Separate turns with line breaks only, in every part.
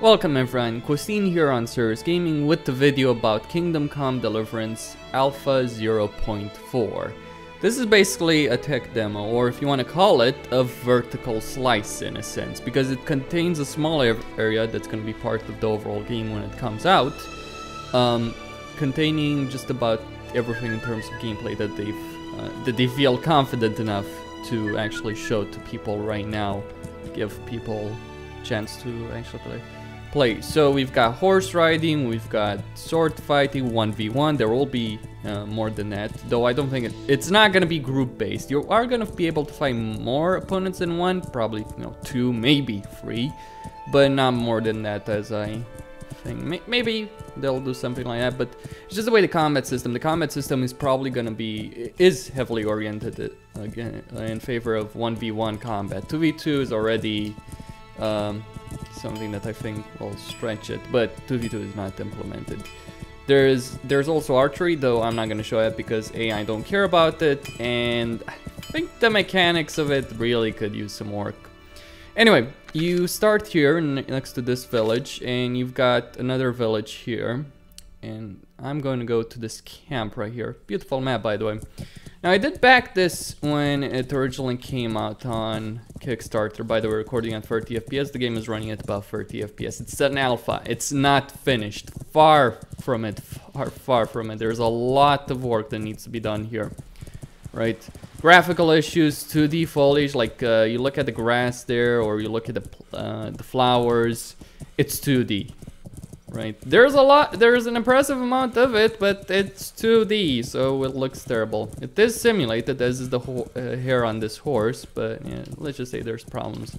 Welcome everyone, Costin here on MSI Gaming with the video about Kingdom Come Deliverance Alpha 0.4. This is basically a tech demo, or if you want to call it, a vertical slice in a sense, because it contains a small area that's going to be part of the overall game when it comes out, containing just about everything in terms of gameplay that they feel confident enough to actually show to people right now, give people a chance to actually play. So we've got horse riding, we've got sword fighting, 1v1. There will be more than that, though I don't think it's not gonna be group based. You are gonna be able to fight more opponents in one, probably 2, maybe 3, but not more than that, as I think. Maybe they'll do something like that, but it's just the way the combat system is probably gonna be heavily oriented again in favor of 1v1 combat. 2v2 is already something that I think will stretch it, but 2v2 is not implemented. There's also archery, though I'm not going to show it because I don't care about it, and I think the mechanics of it really could use some work. Anyway, you start here next to this village, and you've got another village here, and I'm going to go to this camp right here. Beautiful map, by the way. Now, I did back this when it originally came out on Kickstarter. By the way, recording at 30 FPS. The game is running at about 30 FPS. It's an alpha. It's not finished. Far from it. Far from it. There's a lot of work that needs to be done here. Right? Graphical issues, 2D foliage. Like, you look at the grass there, or you look at the flowers. It's 2D. Right, there's an impressive amount of it, but it's 2D, so it looks terrible. It is simulated, as is the hair on this horse, but yeah, let's just say there's problems.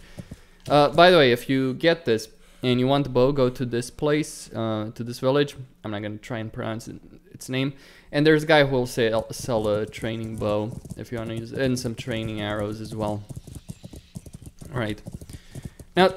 By the way, if you get this and you want the bow, go to this place, to this village. I'm not gonna try and pronounce its name. And there's a guy who will sell a training bow if you want to use it, and some training arrows as well. All right, now.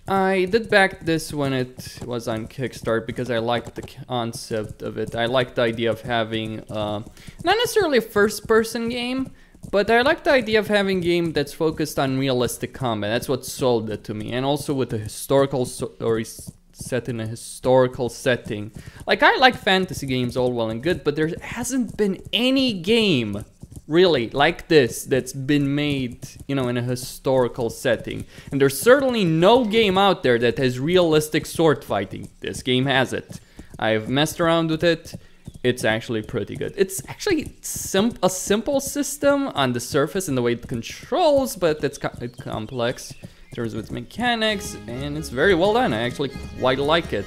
I did back this when it was on Kickstarter because I liked the concept of it. I liked the idea of having, not necessarily a first-person game, but I liked the idea of having a game that's focused on realistic combat. That's what sold it to me. And also with a historical story set in a historical setting. Like, I like fantasy games all well and good, but there hasn't been any game really like this that's been made, in a historical setting. And there's certainly no game out there that has realistic sword fighting. This game has it. I've messed around with it. It's actually pretty good. It's actually a simple system on the surface in the way it controls, but it's complex in terms of its mechanics, and it's very well done. I actually quite like it.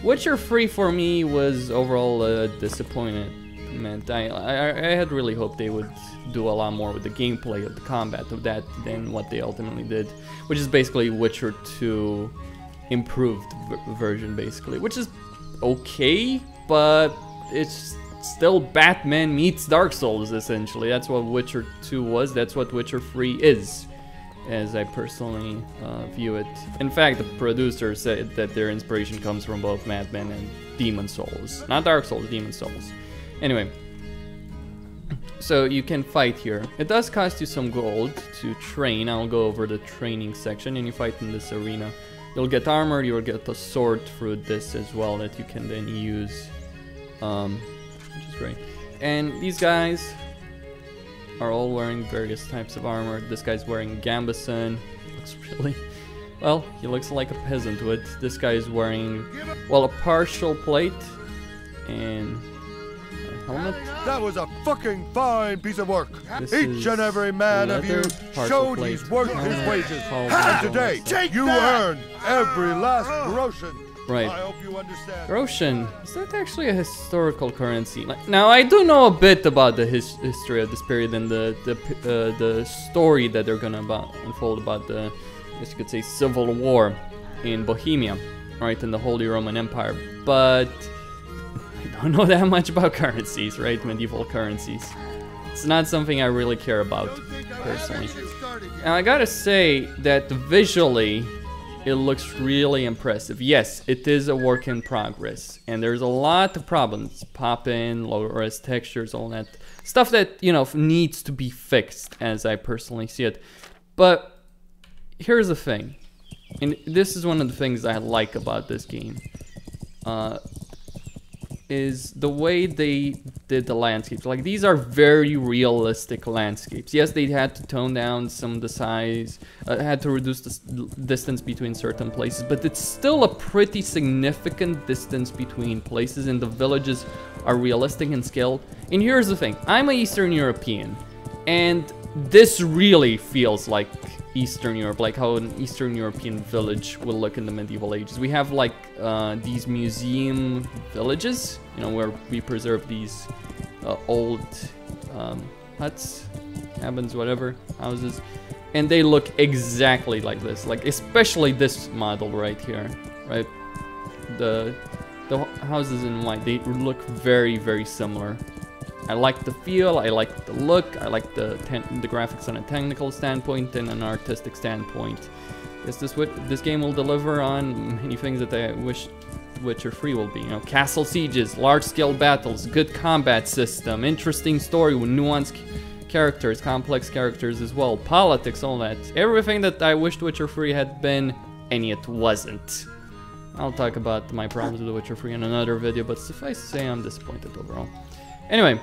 Witcher 3 for me was overall a disappointment. I had really hoped they would do a lot more with the gameplay of the combat of that than what they ultimately did, which is basically Witcher 2 improved version, basically, which is okay, but it's still Batman meets Dark Souls, essentially. That's what Witcher 2 was. That's what Witcher 3 is, as I personally view it. In fact, the producer said that their inspiration comes from both Batman and Demon Souls. Not Dark Souls, Demon Souls. Anyway, so you can fight here. It does cost you some gold to train. I'll go over the training section, and you fight in this arena. You'll get armor, you'll get a sword through this as well that you can then use, which is great. And these guys are all wearing various types of armor. This guy's wearing Gambison. Looks really... well, he looks like a peasant with it. This guy's wearing, well, a partial plate and... helmet.
That was a fucking fine piece of work. Each and every man of you showed he's worth his wages. And today, you earned every last groschen.
Right.
I hope you understand.
Groschen, is that actually a historical currency? Now, I do know a bit about the history of this period and the story that they're gonna unfold about the, I guess you could say, civil war in Bohemia, right, in the Holy Roman Empire. But I don't know that much about currencies, right? Medieval currencies. It's not something I really care about, personally. And I gotta say that visually, it looks really impressive. Yes, it is a work in progress, and there's a lot of problems. Pop-in, low-res textures, all that stuff that, needs to be fixed, as I personally see it. But here's the thing. and this is one of the things I like about this game, is the way they did the landscapes. Like, these are very realistic landscapes. Yes, they had to tone down some of the size, had to reduce the distance between certain places, but it's still a pretty significant distance between places, and the villages are realistic in scale. And here's the thing, I'm an Eastern European, and this really feels like Eastern Europe, like how an Eastern European village will look in the medieval ages. We have like these museum villages, you know, where we preserve these old huts, cabins, whatever, houses, and they look exactly like this. Like, especially this model right here, right? The houses in white, they look very, very similar. I like the feel, I like the look, I like the graphics on a technical standpoint and an artistic standpoint. Is this game will deliver on many things that I wish Witcher 3 will be. You know, castle sieges, large-scale battles, good combat system, interesting story with nuanced characters, complex characters as well, politics, all that. Everything that I wished Witcher 3 had been, and it wasn't. I'll talk about my problems with The Witcher 3 in another video, but suffice to say I'm disappointed overall. Anyway,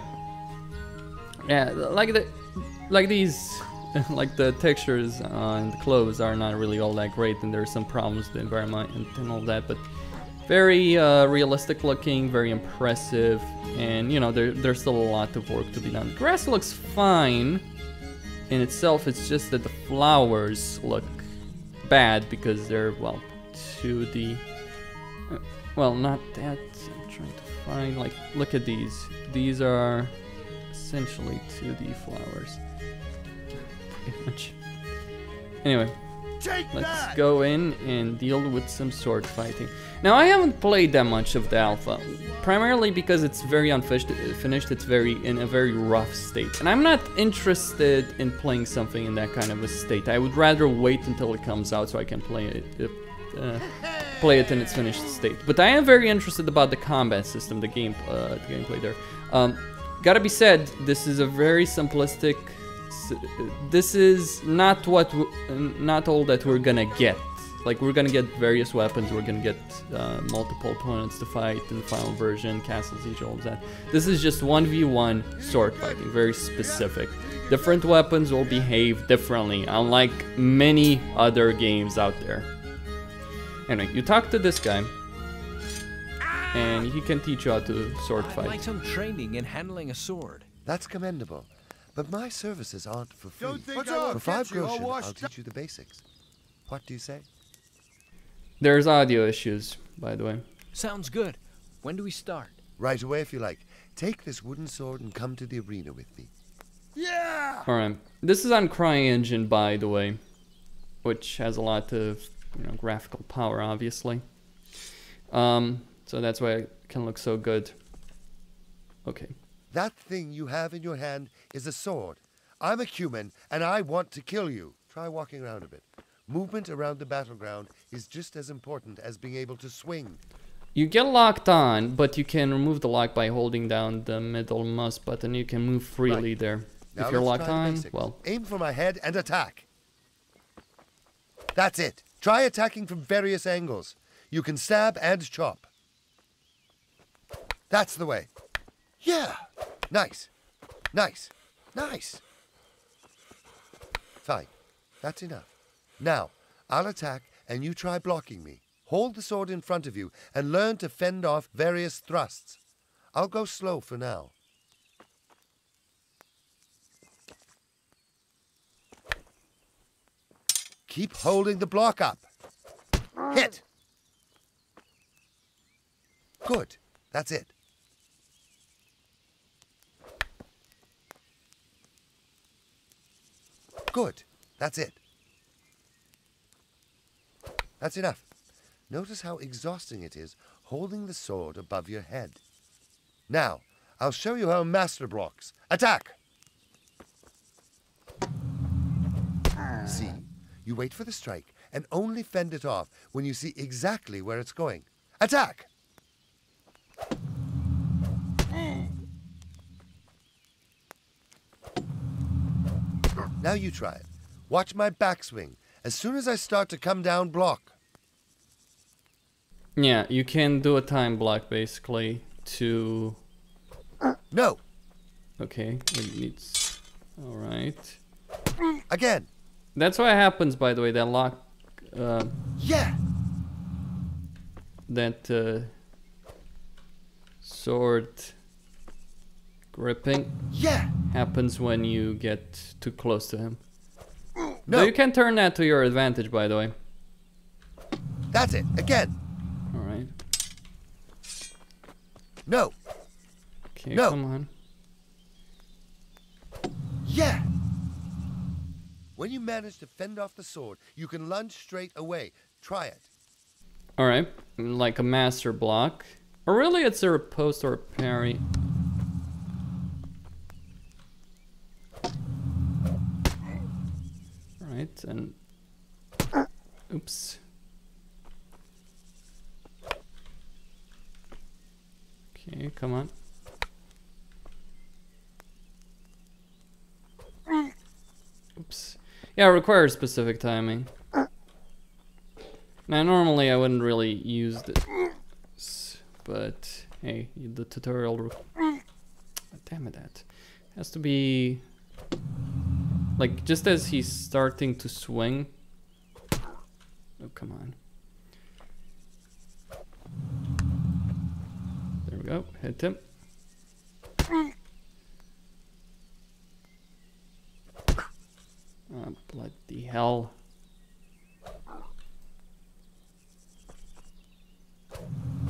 yeah, like these, like the textures and the clothes are not really all that great, and there's some problems with the environment and all that, but very realistic looking, very impressive, and you know, there's still a lot of work to be done. The grass looks fine in itself, it's just that the flowers look bad because they're, well, 2D. Well, not that. I'm trying to find, like, look at these. These are essentially 2D flowers. Pretty much. Anyway, let's go in and deal with some sword fighting. Now, I haven't played that much of the alpha, primarily because it's very unfinished, it's in a very rough state. And I'm not interested in playing something in that kind of a state. I would rather wait until it comes out so I can play it in its finished state. But I am very interested about the combat system, the gameplay there. Gotta be said, this is a very simplistic. This is not all that we're gonna get. Like, we're gonna get various weapons, we're gonna get multiple opponents to fight in the final version, castle siege, all of that. This is just 1v1 sword fighting, very specific. Different weapons will behave differently, unlike many other games out there. Anyway, you talk to this guy, and he can teach you how to sword fight.
I'd like some training in handling a sword.
That's commendable, but my services aren't for free. For 5 groschen, I'll teach you the basics. What do you say?
There's audio issues, by the way.
Sounds good. When do we start?
Right away, if you like. Take this wooden sword and come to the arena with me.
Yeah!
Alright, this is on CryEngine, by the way, which has a lot of, you know, graphical power, obviously. So that's why it can look so good. Okay.
That thing you have in your hand is a sword. I'm a human, and I want to kill you. Try walking around a bit. Movement around the battleground is just as important as being able to swing.
You get locked on, but you can remove the lock by holding down the middle mouse button. You can move freely there.
Now
if you're
let's
locked
try the
on,
basics.
well...
Aim for my head and attack. That's it. Try attacking from various angles. You can stab and chop. That's the way. Yeah. Nice. Nice. Nice. Fine. That's enough. Now, I'll attack and you try blocking me. Hold the sword in front of you and learn to fend off various thrusts. I'll go slow for now. Keep holding the block up. Hit. Good. That's it. Good. That's it. That's enough. Notice how exhausting it is holding the sword above your head. Now, I'll show you how master blocks. Attack! See? You wait for the strike and only fend it off when you see exactly where it's going. Attack! Now you try it. Watch my backswing As soon as I start to come down, block.
Yeah, you can do a time block basically to...
No.
Okay, it needs... Alright.
Again.
That's what happens, by the way, that lock...
Yeah.
That sword gripping
Yeah.
happens when you get too close to him.
No.
Though you can turn that to your advantage, by the way.
That's it. Again.
Alright.
No.
Okay,
No.
come on.
Yeah. When you manage to fend off the sword, you can lunge straight away. Try it.
Alright, like a master block. Or really it's a riposte or a parry. Alright, and... Oops. Okay, come on. Oops. Yeah, it requires specific timing. Now, normally I wouldn't really use this, but hey, the tutorial... Damn it, that has to be... Like, just as he's starting to swing. Oh, come on. There we go, hit him. Oh, bloody hell.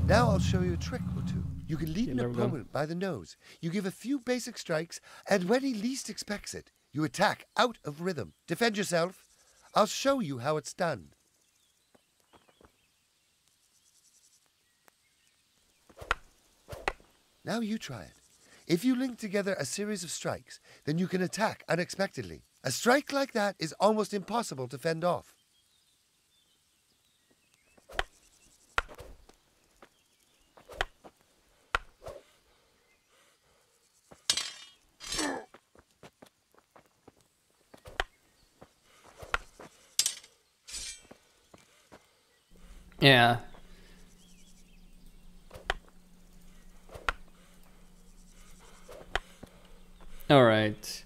Now I'll show you a trick or two. You can lead
Okay,
an
there we go.
opponent by the nose. You give a few basic strikes, and when he least expects it, you attack out of rhythm. Defend yourself. I'll show you how it's done. Now you try it. If you link together a series of strikes, then you can attack unexpectedly. A strike like that is almost impossible to fend off.
Yeah. Alright.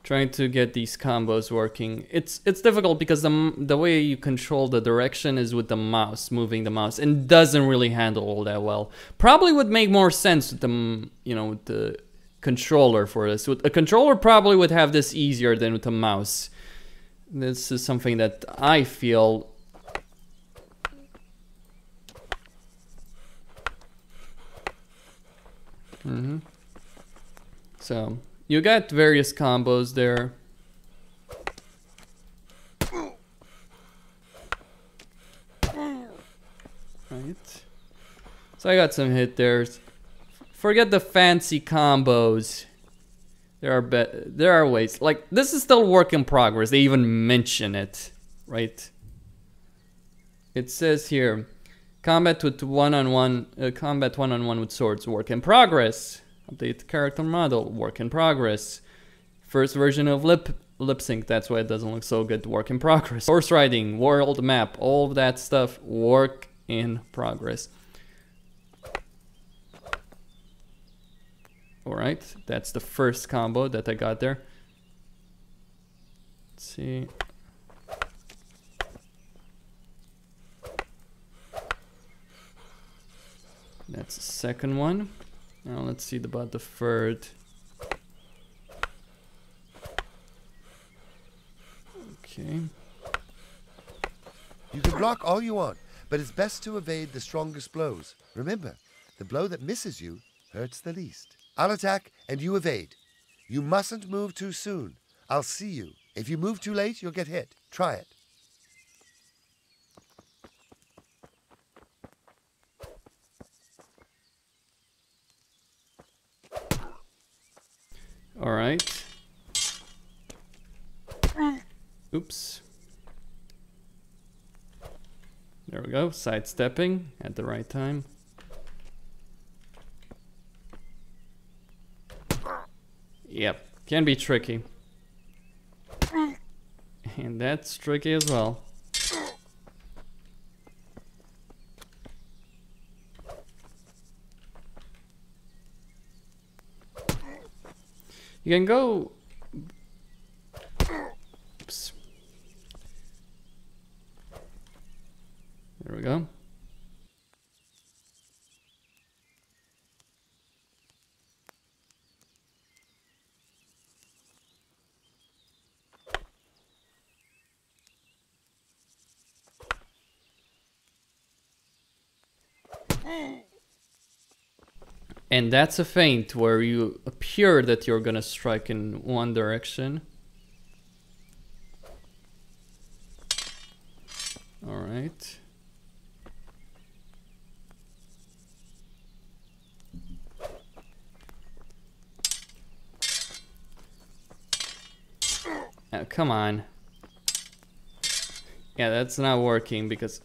Trying to get these combos working. It's difficult because the way you control the direction is with the mouse, moving the mouse, and doesn't really handle all that well. Probably would make more sense with the, you know, with the controller for this. With a controller probably would have this easier than with a mouse. This is something that I feel. So you got various combos there. Right. So I got some hit there. Forget the fancy combos. There are ways. Like, this is still work in progress. They even mention it, right? It says here, combat one-on-one with swords, work in progress. Update character model, work in progress. First version of lip sync, that's why it doesn't look so good, work in progress. Horse riding, world map, all of that stuff, work in progress. Alright, that's the first combo that I got there. Let's see. That's the second one. Now let's see about the third. Okay.
You can block all you want, but it's best to evade the strongest blows. Remember, the blow that misses you hurts the least. I'll attack and you evade. You mustn't move too soon. I'll see you. If you move too late, you'll get hit. Try it.
All right. Oops. There we go, sidestepping at the right time. Yep, can be tricky. And that's tricky as well. You can go... Oops. There we go. And that's a feint where you appear that you're gonna strike in one direction. Alright. Oh, come on. Yeah, that's not working because...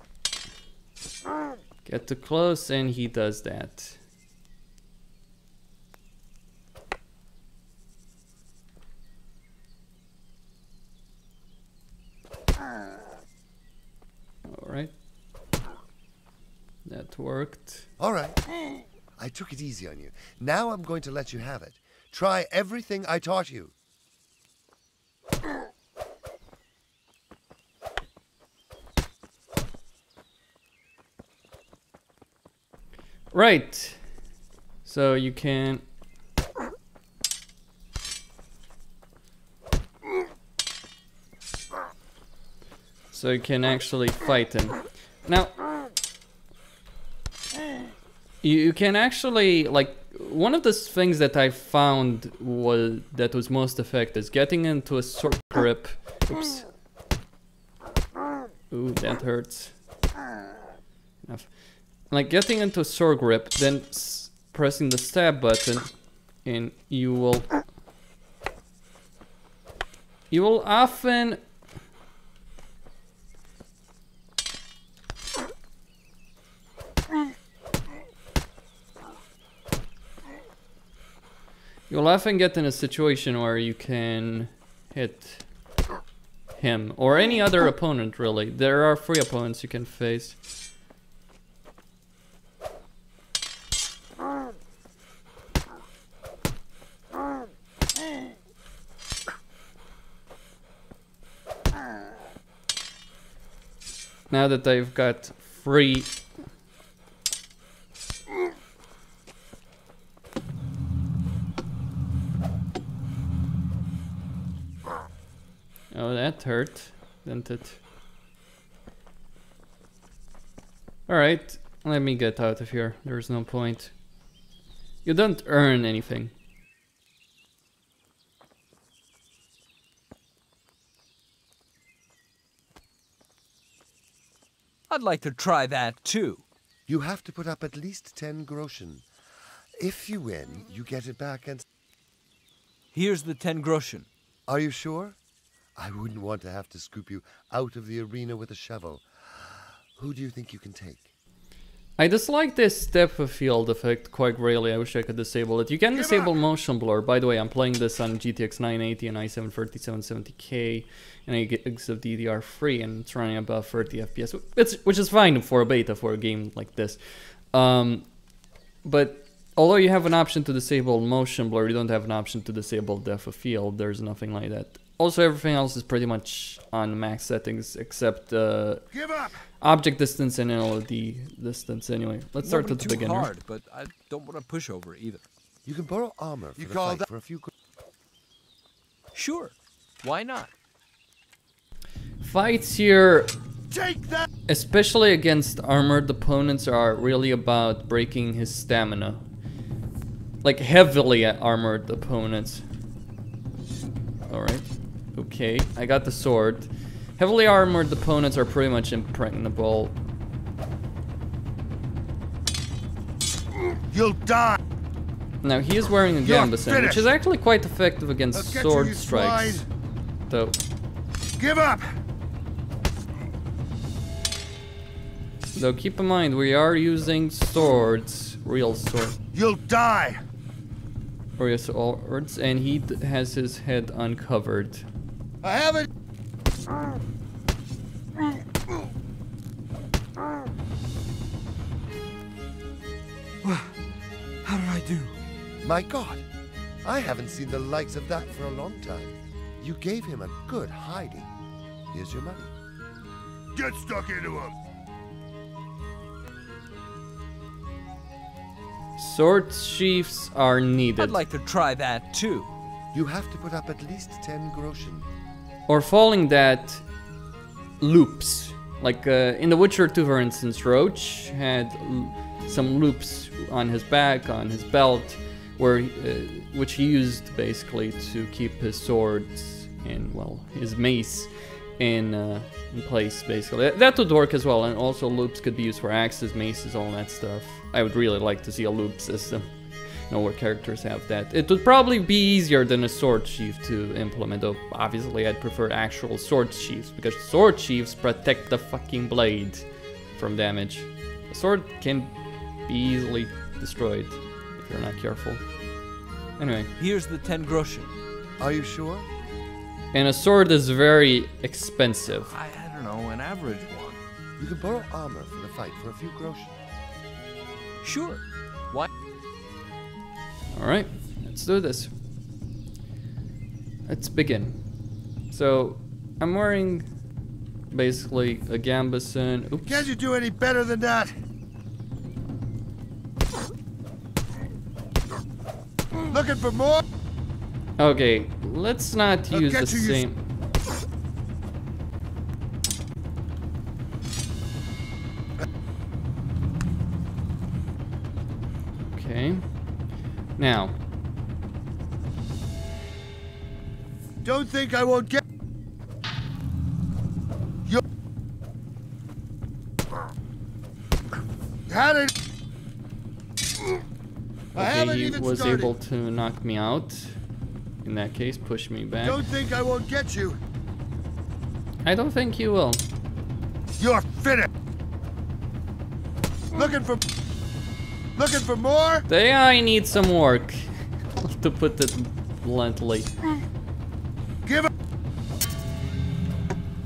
Get too close and he does that. Alright. That worked.
Alright. I took it easy on you. Now I'm going to let you have it. Try everything I taught you.
Right. So you can... So you can actually fight him. Now... You can actually, like, one of the things that I found that was most effective is getting into a sword grip. Oops. Ooh, that hurts. Enough. Like getting into a sword grip, then pressing the stab button, and you will often get in a situation where you can hit him or any other opponent, really. There are 3 opponents you can face. Now that I've got 3 Oh, that hurt, didn't it? Alright, let me get out of here. There's no point. You don't earn anything.
I'd like to try that too.
You have to put up at least 10 groschen. If you win, you get it back and...
Here's the 10 groschen.
Are you sure? I wouldn't want to have to scoop you out of the arena with a shovel. Who do you think you can take?
I dislike this depth of field effect quite greatly. I wish I could disable it. You can disable motion blur. By the way, I'm playing this on GTX 980 and i7 3770K and 8 gigs of DDR3, and it's running above 30 FPS, which is fine for a beta for a game like this. But although you have an option to disable motion blur, you don't have an option to disable depth of field. There's nothing like that. Also, everything else is pretty much on max settings except object distance and LOD distance. Anyway, let's start with the beginner.
Hard, but I don't want to push over either.
You can borrow armor for the fight for a few...
Sure, why not?
Fights here,
Take that!
especially against armored opponents, are really about breaking his stamina. Like heavily armored opponents. Alright. Okay, I got the sword. Heavily armored opponents are pretty much impregnable.
You'll die!
Now he is wearing a gambeson, which is actually quite effective against sword strikes. So,
give up!
Though keep in mind, we are using swords, real swords.
You'll die!
Real swords, and he has his head uncovered.
I have it!
How did I do?
My God, I haven't seen the likes of that for a long time. You gave him a good hiding. Here's your money. Get stuck into him!
Sword sheaths are needed.
I'd like to try that too.
You have to put up at least 10 groschen.
Or following that, loops. Like in The Witcher 2, for instance, Roach had some loops on his back, on his belt, where which he used basically to keep his swords and, well, his mace in place, basically. That would work as well, and also loops could be used for axes, maces, all that stuff. I would really like to see a loop system, you know, where characters have that. It would probably be easier than a sword sheath to implement, though obviously I'd prefer actual sword sheaths, because sword sheaths protect the fucking blade from damage. A sword can be easily destroyed if you're not careful. Anyway.
Here's the 10 groschen.
Are you sure?
And a sword is very expensive.
I don't know, an average one.
You can borrow armor for the fight for a few groschen.
Sure. Why?
Alright, let's do this. Let's begin. So, I'm wearing basically a gambeson. Oops.
Can't you do any better than that? Looking for more?
Okay, let's not use the same. Okay. Now.
Don't think I won't get you. Had it.
Okay, he was able to knock me out. In that case, push me back.
Don't think I won't get you.
I don't think you will.
You're finished. Looking for more?
The AI needs some work, to put it bluntly.
Give up.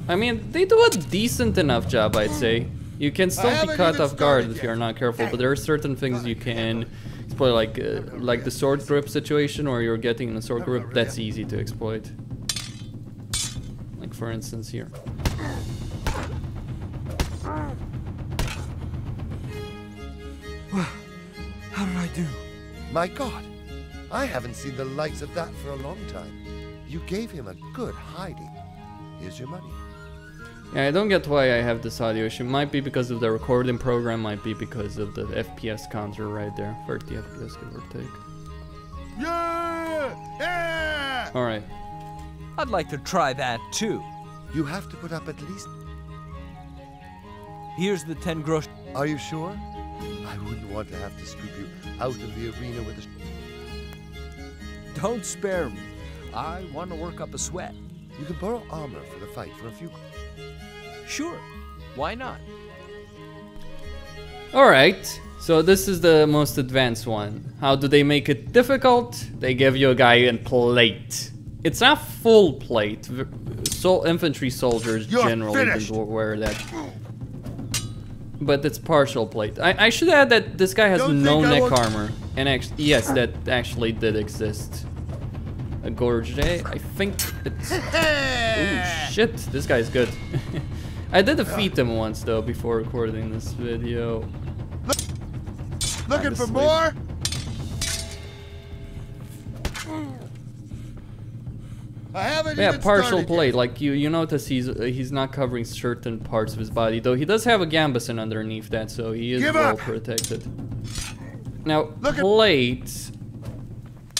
I mean, they do a decent enough job, I'd say. You can still be caught off guard if you're not careful, but there are certain things you can exploit, like the sword grip situation, where you're getting in a sword grip. That's easy to exploit. Like for instance here.
How did I do?
My God, I haven't seen the likes of that for a long time. You gave him a good hiding. Here's your money.
Yeah, I don't get why I have this audio issue. Might be because of the recording program, might be because of the FPS counter right there. 30 FPS, give or take.
Yeah! Yeah!
Alright.
I'd like to try that too.
You have to put up at least.
Here's the 10 groschen.
Are you sure? I wouldn't want to have to scoop you out of the arena with a.
Don't spare me. I want to work up a sweat.
You can borrow armor for the fight for a few.
Sure. Why not?
Alright, so this is the most advanced one. How do they make it difficult? They give you a guy in plate. It's not full plate. Infantry soldiers generally don't wear that. But it's partial plate. I should add that this guy has no neck armor. And actually, yes, that actually did exist. A gorge, I think it's... Ooh, shit, this guy's good. I did defeat him once, though, before recording this video.
Looking for more? I haven't even
partial plate. Like you notice he's not covering certain parts of his body, though he does have a gambeson underneath that, so he is well protected. Now, plate,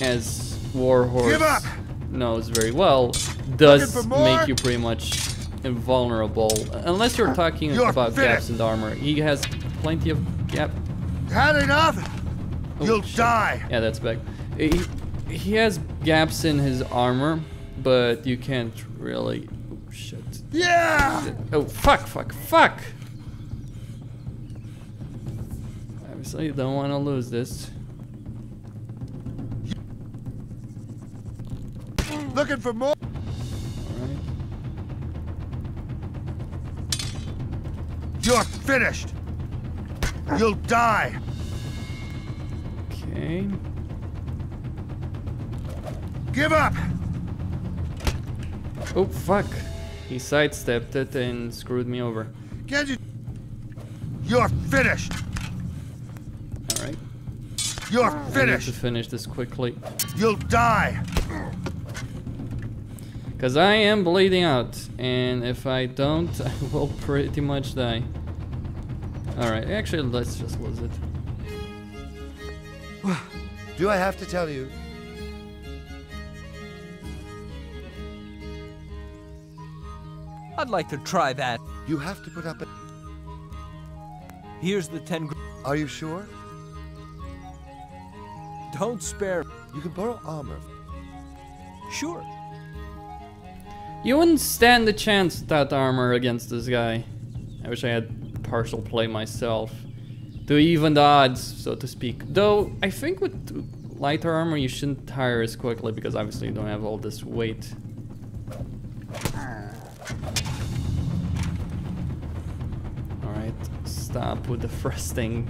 as Warhorse knows very well, does make you pretty much invulnerable, unless you're talking about gaps in the armor. He has plenty of gap.
Had enough?
Oh,
You'll die.
Yeah, that's back. He has gaps in his armor, but you can't really. Oh shit.
Yeah.
Oh fuck! Obviously, you don't want to lose this.
Looking for more?
Alright.
You're finished! You'll die!
Okay.
Give up!
Oh, fuck. He sidestepped it and screwed me over.
Can't you? You're finished!
Alright.
You're
I need to
finished!
finish this quickly.
You'll die!
Because I am bleeding out. And if I don't, I will pretty much die. Alright, actually, let's just lose it.
Do I have to tell you?
I'd like to try that.
You have to put up a...
Here's the 10
Are you sure?
Don't spare.
You can borrow armor.
Sure.
You wouldn't stand a chance without armor against this guy. I wish I had partial play myself. To even the odds, so to speak. Though, I think with lighter armor you shouldn't tire as quickly because obviously you don't have all this weight. Alright, stop with the thrusting.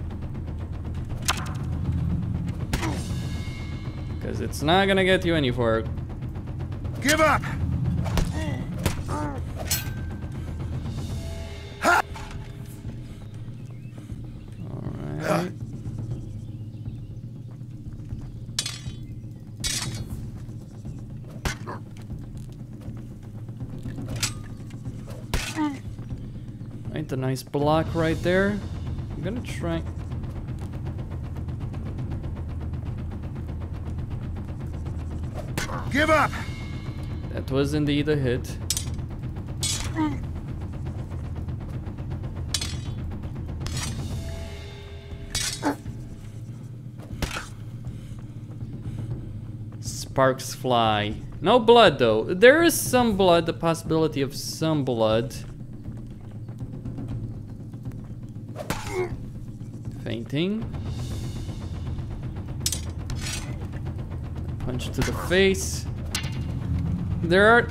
Because it's not gonna get you anywhere.
Give up!
Alright. Right, a nice block right there. I'm gonna try.
Give up!
That was indeed a hit. Sparks fly. No blood though. There is some blood, the possibility of some blood. Fainting. Punch to the face. There are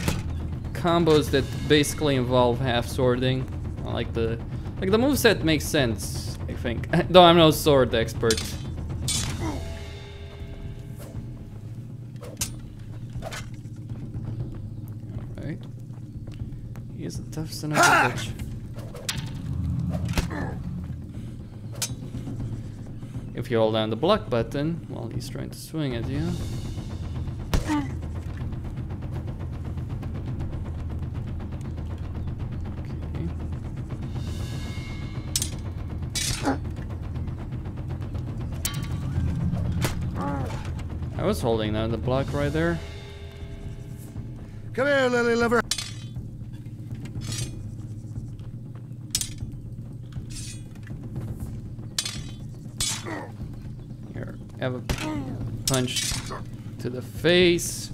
combos that basically involve half swording. Like the moveset makes sense, I think. Though I'm no sword expert. Alright. He is a tough son of a bitch. If you hold down the block button while he's trying to swing at you. I was holding down the block right there.
Come here, lily liver.
Here, have a punch to the face.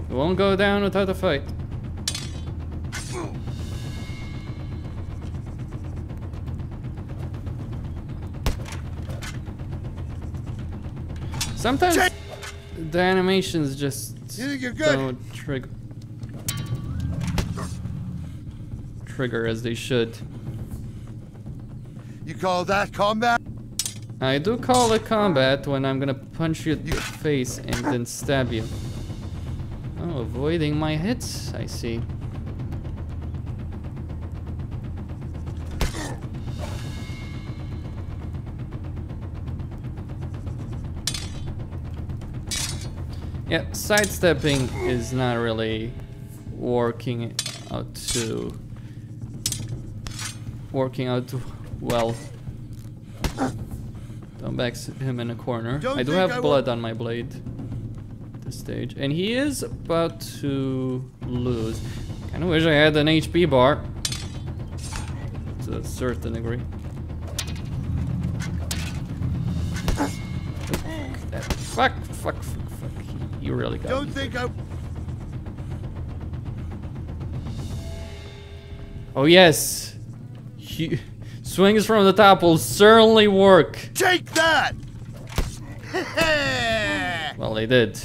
It won't go down without a fight. Sometimes the animations just don't trigger as they should.
You call that combat?
I do call it combat when I'm gonna punch you in the face and then stab you. Oh, avoiding my hits, I see. Yeah, sidestepping is not really working out too well. Don't back him in a corner. I do have blood on my blade at this stage, and he is about to lose. Kinda wish I had an HP bar to a certain degree. Fuck. You really got
Don't
me.
think I...
Oh yes! Swings from the top will certainly work.
Take that!
Well, they did.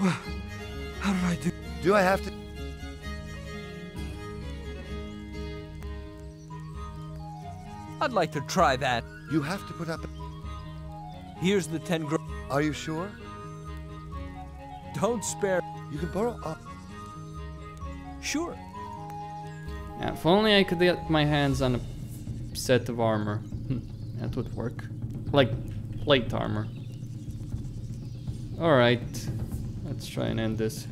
How did I do?
Do I have to?
I'd like to try that.
You have to put up.
Here's the 10 gro.
Are you sure?
Don't spare.
You can borrow.
Sure.
Yeah, if only I could get my hands on a set of armor. That would work. Like plate armor. Alright. Let's try and end this.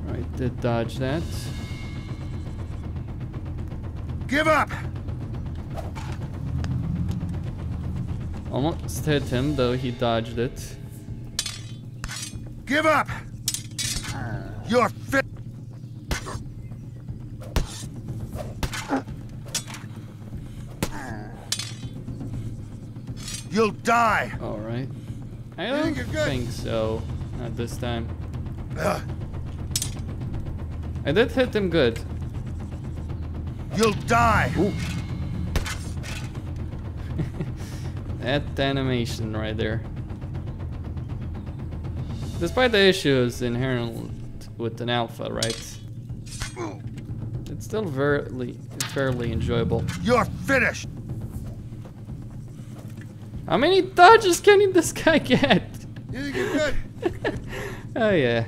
Right, did dodge that.
Give up!
Almost hit him, though he dodged it.
Give up! You're fit. You'll die.
Alright. I
You
don't
think you're good?
think so. Not this time. I did hit him good.
You'll die.
Ooh. That animation right there. Despite the issues inherent with an alpha, right? It's still fairly enjoyable.
You're finished.
How many dodges can this guy get?
You think you're good?
Oh yeah.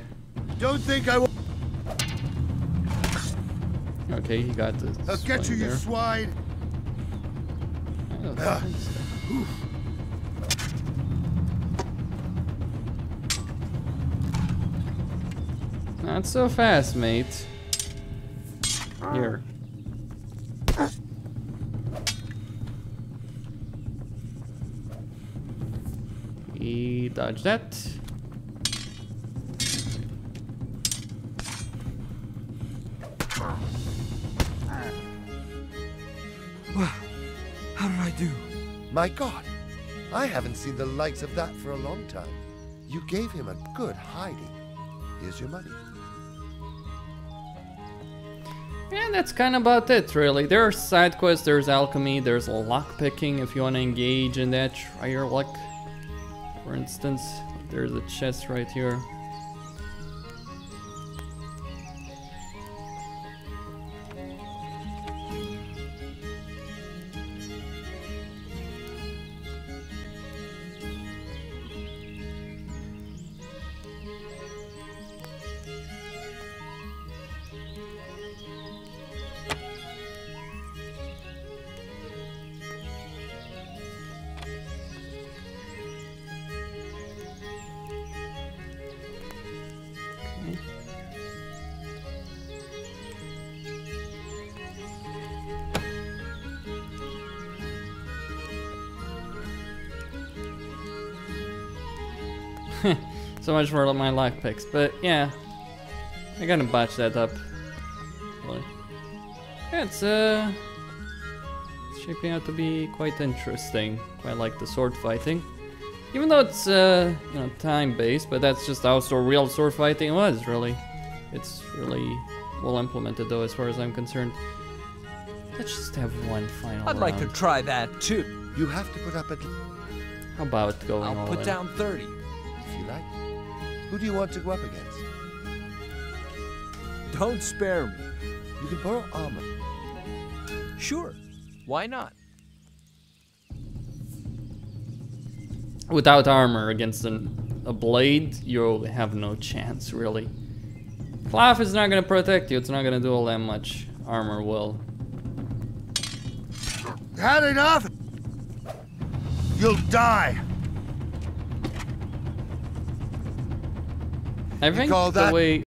Don't think I will.
Okay, he got this.
I'll get you, you
there.
swine.
I don't think so. Not so fast, mate. Here. He dodged that.
How did I do?
My God, I haven't seen the likes of that for a long time. You gave him a good hiding. Here's your money.
And that's kind of about it, really. There are side quests, there's alchemy, there's lockpicking if you want to engage in that. Try your luck. For instance, there's a chest right here. So much for my lockpicks, but yeah, I gotta botch that up. Really. Yeah, it's shaping out to be quite interesting. Quite like the sword fighting, even though it's you know, time-based, but that's just how real sword fighting was. Really, it's really well implemented, though, as far as I'm concerned. Let's just have one final
I'd like to
round.
try that too.
You have to put up at.
How about going all
I'll put
in?
down 30.
If you like. Who do you want to go up against?
Don't spare me.
You can borrow armor.
Sure. Why not?
Without armor against a blade, you'll have no chance, really. Cloth is not gonna protect you, it's not gonna do all that much. Armor will.
Had enough? You'll die.
I think
call
the
that-
way...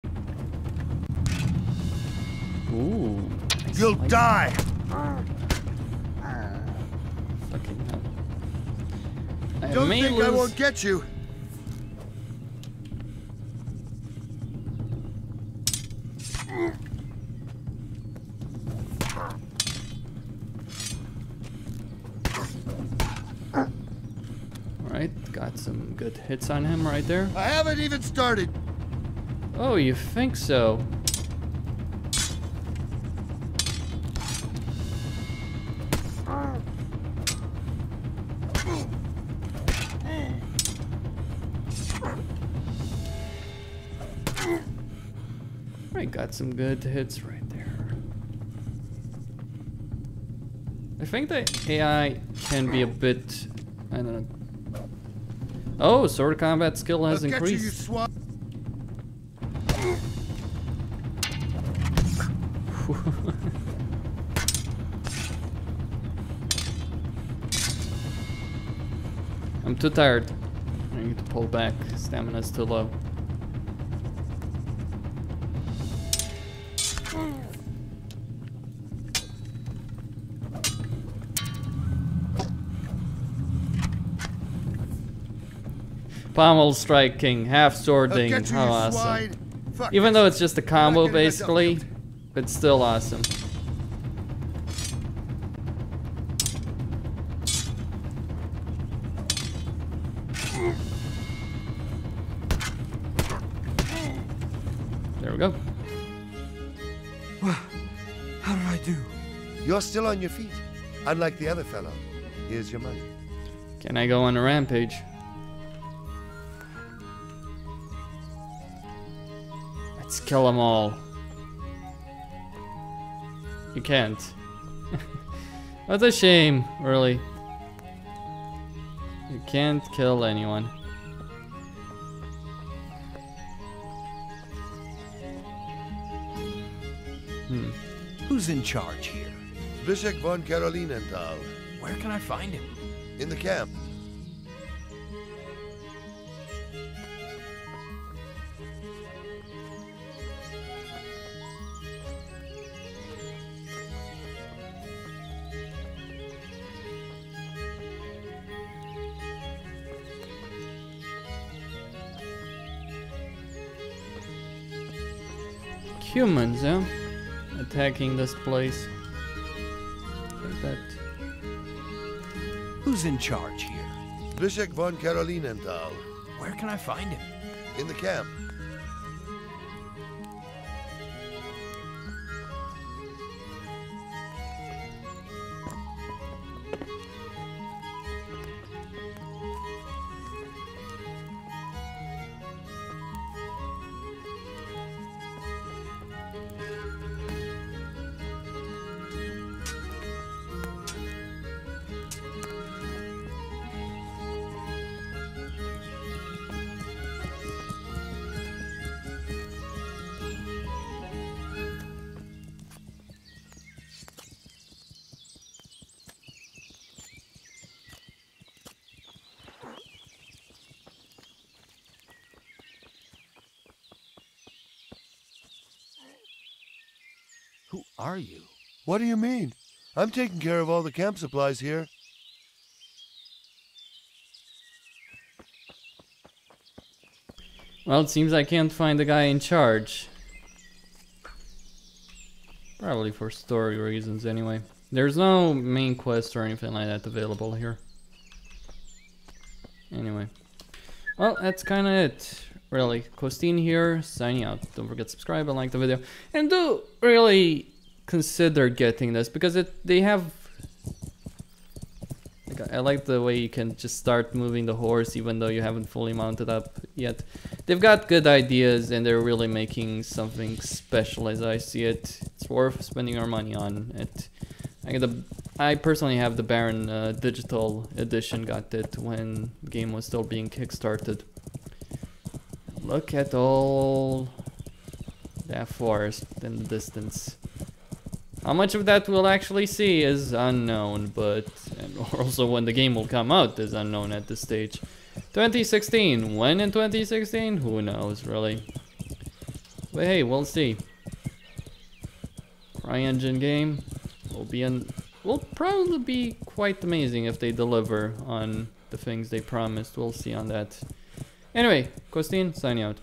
Ooh. nice.
You'll
Like-
die.
Fucking hell. I
Don't
may
think I
lose-
won't get you.
Alright, got some good hits on him right there.
I haven't even started.
Oh, you think so? I got some good hits right there. I think the AI can be a bit, I don't know. Oh, sword combat skill has increased. I'm too tired. I need to pull back. Stamina's too low. Pommel striking, half swording, how awesome. Even though it's just a combo basically, it's still awesome. There we go.
How did I do?
You're still on your feet, unlike the other fellow. Here's your money.
Can I go on a rampage? Let's kill them all. You can't. That's a shame, really. You can't kill anyone.
Who's in charge here?
Zbyszek von Karolinenthal.
Where can I find him?
In the camp.
Humans, huh? Attacking this place. Like that.
Who's in charge here?
Zbyszek von Karolinenthal.
Where can I find him?
In the camp.
Who are you?
What do you mean? I'm taking care of all the camp supplies here.
Well, it seems I can't find the guy in charge. Probably for story reasons anyway. There's no main quest or anything like that available here. Anyway. Well, that's kind of it. Really. Costin here, signing out. Don't forget to subscribe and like the video. And do really consider getting this because they have... I like the way you can just start moving the horse even though you haven't fully mounted up yet. They've got good ideas and they're really making something special as I see it. It's worth spending your money on it. I personally have the Baron digital edition, got it when the game was still being kickstarted. Look at all that forest in the distance. How much of that we'll actually see is unknown, but and also when the game will come out is unknown at this stage. 2016, when in 2016? Who knows, really. But hey, we'll see. CryEngine game will probably be quite amazing if they deliver on the things they promised. We'll see on that. Anyway, Costin, signing out.